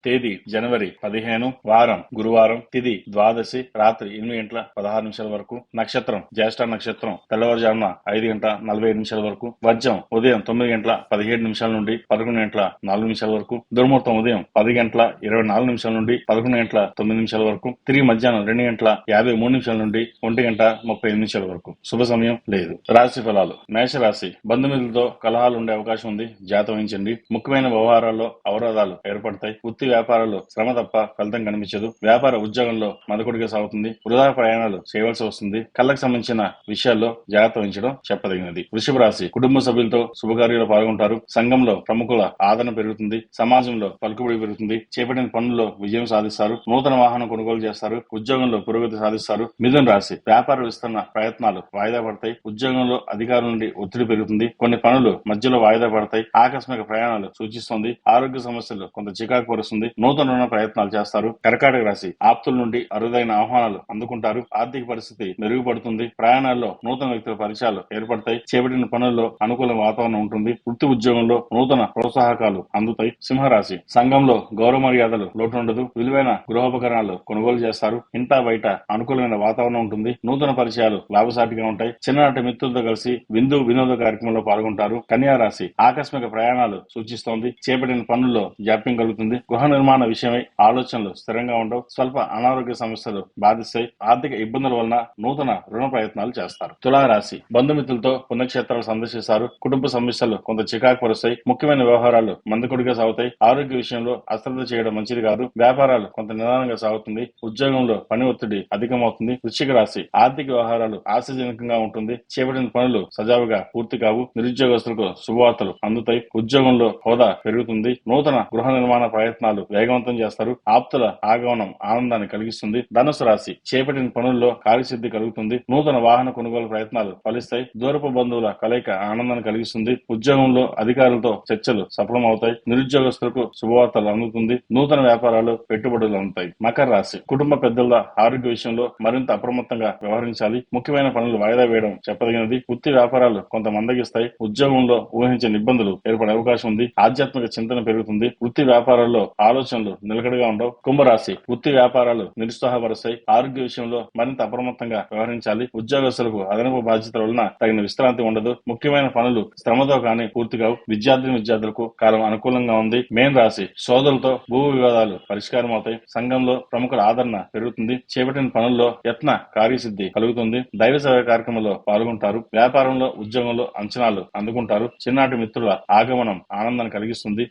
తేదీ జనవరి 15, వారం గురువారం, తిథి ద్వాదశి, రాత్రి 8:16 వరకు, నక్షత్రం జ్యేష్ఠ నక్షత్రం, తెల్లవారుజామున 5:45 వరకు, వర్జం ఉదయం 9:17 నుండి 11:04 వరకు, దుర్ముహూర్తం ఉదయం 10:24 నుండి 11:09 వరకు, తిరిగి మధ్యాహ్నం 2:53 నుండి 1:38 వరకు. శుభ సమయం లేదు. రాశి ఫలాలు. మేషరాశి. బంధుమిత్రులతో కలహాలు ఉండే అవకాశం ఉంది, జాగ్రత్త వహించండి. ముఖ్యమైన వ్యవహారాల్లో అవరోధాలు ఏర్పడతాయి. వృత్తి వ్యాపారాల్లో శ్రమ తప్ప ఫలితం కనిపించదు. వ్యాపార ఉద్యోగంలో మందకొడిగా సాగుతుంది. వృధా ప్రయాణాలు చేయవలసి వస్తుంది. కళ్ళకు సంబంధించిన విషయాల్లో జాగ్రత్త వహించడం చెప్పదగినది. వృషభ రాశి. కుటుంబ సభ్యులతో శుభకార్యాలు పాల్గొంటారు. సంఘంలో ప్రముఖుల ఆదరణ పెరుగుతుంది. సమాజంలో పలుకుబడి పెరుగుతుంది. చేపట్టిన పనుల్లో విజయం సాధిస్తారు. నూతన వాహనం కొనుగోలు చేస్తారు. ఉద్యోగంలో పురోగతి సాధిస్తారు. మిథున రాశి. వ్యాపార విస్తరణ ప్రయత్నాలు వాయిదా పడతాయి. ఉద్యోగంలో అధికారుల నుండి ఒత్తిడి పెరుగుతుంది. కొన్ని పనులు మధ్యలో వాయిదా పడతాయి. ఆకస్మిక ప్రయాణాలు సూచిస్తుంది. ఆరోగ్య సమస్యలు కొంత చికాకు పరుస్తుంది. నూతన రుణ ప్రయత్నాలు చేస్తారు. కర్కాటక రాశి. ఆప్తుల నుండి అరుదైన ఆహ్వానాలు అందుకుంటారు. ఆర్థిక పరిస్థితి మెరుగుపడుతుంది. ప్రయాణాల్లో నూతన వ్యక్తుల పరిచయాలు ఏర్పడతాయి. చేపట్టిన పనుల్లో అనుకూల వాతావరణం ఉంటుంది. వృత్తి ఉద్యోగంలో నూతన ప్రోత్సాహకాలు అందుతాయి. సింహరాశి. సంఘంలో గౌరవ మర్యాదలు లోటు ఉండదు. విలువైన గృహోపకరణాలు కొనుగోలు చేస్తారు. ఇంటా బయట అనుకూలమైన వాతావరణం ఉంటుంది. నూతన పరిచయాలు లాభసాటిగా ఉంటాయి. చిన్ననాటి మిత్రులతో కలిసి వినోద కార్యక్రమంలో పాల్గొంటారు. కన్యా రాశి. ఆకస్మిక ప్రయాణాలు సూచిస్తోంది. చేపట్టిన పనుల్లో జాప్యం కలుగుతుంది. గృహ నిర్మాణ విషయమై ఆలోచనలు స్థిరంగా ఉండవు. స్వల్ప అనారోగ్య సమస్యలు బాధిస్తాయి. ఆర్థిక ఇబ్బందుల వలన నూతన రుణ ప్రయత్నాలు చేస్తారు. తులారాశి. బంధుమిత్రులతో పుణ్యక్షేత్రాలు సందర్శిస్తారు. కుటుంబ సమస్యలు కొంత చికాకు పరుస్తాయి. ముఖ్యమైన వ్యవహారాలు మందకొడిగా సాగుతాయి. ఆరోగ్య విషయంలో అశ్రద్ధ చేయడం మంచిది కాదు. వ్యాపారాలు కొంత నిదానంగా సాగుతుంది. ఉద్యోగంలో పని ఒత్తిడి అధికమవుతుంది. వృశ్చిక రాశి. ఆర్థిక వ్యవహారాలు ఆశాజనకంగా ఉంటుంది. చేపట్టిన పనులు సజావుగా పూర్తి కావు. నిరుద్యోగస్తులకు శుభవార్తలు అందుతాయి. ఉద్యోగంలో హోదా పెరుగుతుంది. నూతన గృహ నిర్మాణ ప్రయత్నాలు వేగవంతం చేస్తారు. ఆప్తుల ఆగమనం ఆనందాన్ని కలిగిస్తుంది. ధనుసు రాశి. చేపట్టిన పనుల్లో కార్యసిద్ధి కలుగుతుంది. నూతన వాహన కొనుగోలు ప్రయత్నాలు ఫలిస్తాయి. దూరపు బంధువుల కలయిక ఆనందాన్ని కలిగిస్తుంది. ఉద్యోగంలో అధికారులతో చర్చలు సఫలమవుతాయి. నిరుద్యోగస్తులకు శుభవార్తలు అందుతుంది. నూతన వ్యాపారాలు పెట్టుబడులు అందుతాయి. మకర రాశి. కుటుంబ పెద్దల ఆరోగ్య విషయంలో మరింత అప్రమత్తంగా వ్యవహరించాలి. ముఖ్యమైన పనులు వాయిదా వేయడం చెప్పదగినది. వృత్తి వ్యాపారాలు కొంత మందగిస్తాయి. ఉద్యోగంలో ఊహించని ఇబ్బందులు ఏర్పడే అవకాశం ఉంది. ఆధ్యాత్మిక చింతన పెరుగుతుంది. వృత్తి వ్యాపారాల్లో ఆలోచనలు నిలకడగా ఉండవు. కుంభరాశి. వృత్తి వ్యాపారాలు నిరుత్సాహపరుస్తాయి. ఆరోగ్య విషయంలో మరింత అప్రమత్తంగా వ్యవహరించాలి. ఉద్యోగస్తులకు అదనపు బాధ్యతల వలన తగిన విశ్రాంతి ఉండదు. ముఖ్యమైన పనులు శ్రమతో కానీ పూర్తిగా విద్యార్థులకు కాలం అనుకూలంగా ఉంది. మేన్ రాశి. సోదరులతో భూ వివాదాలు పరిష్కారం అవుతాయి. సంఘంలో ప్రముఖుల ఆదరణ పెరుగుతుంది. చేపట్టిన పనుల్లో యత్న కార్యసిద్ధి కలుగుతుంది. దైవ సేవ కార్యక్రమంలో పాల్గొంటారు. వ్యాపారంలో ఉద్యోగంలో అంచనాలు అందుకుంటారు. చిన్ననాటి మిత్రుల ఆగమనం ఆనందాన్ని కలిగిస్తుంది.